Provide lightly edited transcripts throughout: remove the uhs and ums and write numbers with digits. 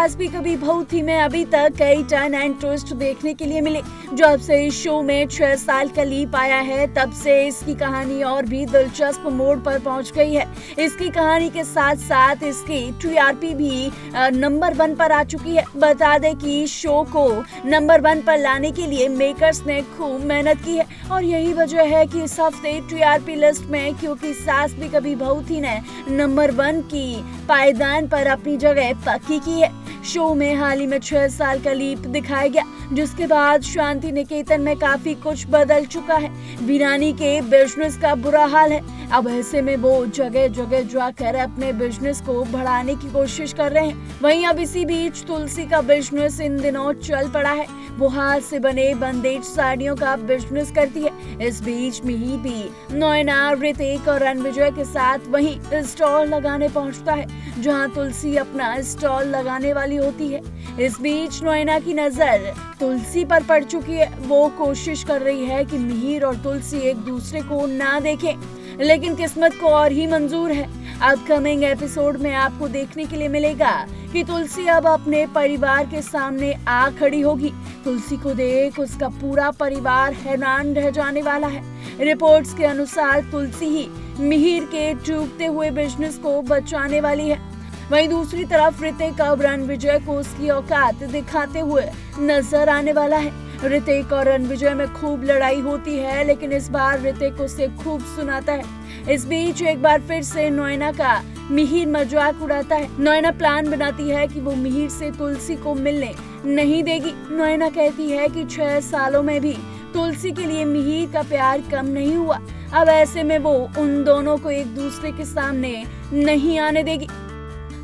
सास भी कभी बहू थी में अभी तक कई टर्न एंड ट्विस्ट देखने के लिए मिले। जब से इस शो में 6 साल का लीप आया है तब से इसकी कहानी और भी दिलचस्प मोड़ पर पहुंच गई है। इसकी कहानी के साथ साथ इसकी टीआरपी भी नंबर 1 पर आ चुकी है। बता दें कि शो को नंबर 1 पर लाने के लिए मेकर्स ने खूब मेहनत की है और यही वजह है कि इस हफ्ते टीआरपी लिस्ट में क्योंकि सास भी कभी बहू थी ने नंबर 1 की पायदान पर अपनी जगह पक्की की है। शो में हाल ही में 6 साल का लीप दिखाया गया, जिसके बाद शांति निकेतन में काफी कुछ बदल चुका है। वीरानी के बिजनेस का बुरा हाल है। अब ऐसे में वो जगह जगह जाकर अपने बिजनेस को बढ़ाने की कोशिश कर रहे हैं। वहीं अब इसी बीच तुलसी का बिजनेस इन दिनों चल पड़ा है। वो हाथ से बने बंदेज साड़ियों का बिजनेस करती है। इस बीच मिहिर भी नोएना, ऋतिक और रणविजय के साथ वहीं स्टॉल लगाने पहुंचता है, जहां तुलसी अपना स्टॉल लगाने वाली होती है। इस बीच नोएना की नजर तुलसी पर पड़ चुकी है। वो कोशिश कर रही है कि मिहिर और तुलसी एक दूसरे को ना देखें, लेकिन किस्मत को और ही मंजूर है। अपकमिंग एपिसोड में आपको देखने के लिए मिलेगा कि तुलसी अब अपने परिवार के सामने आ खड़ी होगी। तुलसी को देख उसका पूरा परिवार हैरान रह जाने वाला है। रिपोर्ट्स के अनुसार तुलसी ही मिहिर के डूबते हुए बिजनेस को बचाने वाली है। वहीं दूसरी तरफ ऋतिक अब रणविजय को उसकी औकात दिखाते हुए नजर आने वाला है। ऋतिक और रणविजय में खूब लड़ाई होती है, लेकिन इस बार ऋतिक उसे खूब सुनाता है। इस बीच एक बार फिर से नोएना का मिहिर मजाक उड़ाता है। नोएना प्लान बनाती है कि वो मिहिर से तुलसी को मिलने नहीं देगी। नोएना कहती है कि 6 सालों में भी तुलसी के लिए मिहिर का प्यार कम नहीं हुआ। अब ऐसे में वो उन दोनों को एक दूसरे के सामने नहीं आने देगी।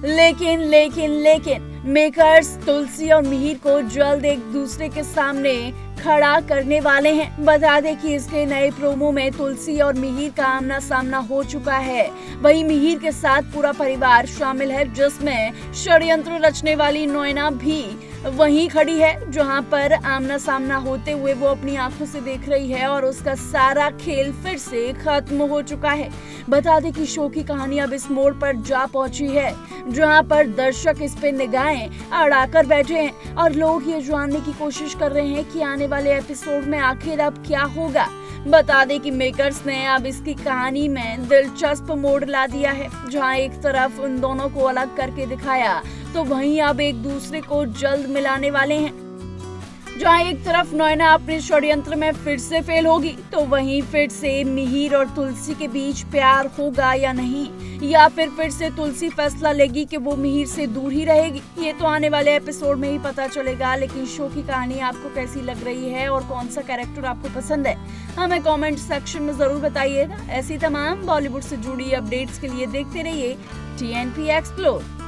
लेकिन मेकर्स तुलसी और मिहिर को जल्द एक दूसरे के सामने खड़ा करने वाले हैं। बता दें कि इसके नए प्रोमो में तुलसी और मिहिर का आमना सामना हो चुका है। वहीं मिहिर के साथ पूरा परिवार शामिल है, जिसमें षड्यंत्र रचने वाली नोएना भी वहीं खड़ी है, जहां पर आमना सामना होते हुए वो अपनी आंखों से देख रही है और उसका सारा खेल फिर से खत्म हो चुका है। बता दें कि शो की कहानी अब इस मोड़ पर जा पहुंची है, जहां पर दर्शक इस पे निगाहें अड़ाकर बैठे हैं और लोग ये जानने की कोशिश कर रहे हैं कि आने वाले एपिसोड में आखिर अब क्या होगा। बता दें कि मेकर्स ने अब इसकी कहानी में दिलचस्प मोड़ ला दिया है, जहां एक तरफ उन दोनों को अलग करके दिखाया तो वहीं अब एक दूसरे को जल्द मिलाने वाले हैं। जहां एक तरफ नोएना अपने षड्यंत्र में फिर से फेल होगी, तो वहीं फिर से मिहिर और तुलसी के बीच प्यार होगा या नहीं, या फिर से तुलसी फैसला लेगी कि वो मिहिर से दूर ही रहेगी। ये तो आने वाले एपिसोड में ही पता चलेगा। लेकिन शो की कहानी आपको कैसी लग रही है और कौन सा कैरेक्टर आपको पसंद है, हमें कमेंट सेक्शन में जरूर बताइएगा। ऐसी तमाम बॉलीवुड से जुड़ी अपडेट्स के लिए देखते रहिए TNP एक्सप्लोर।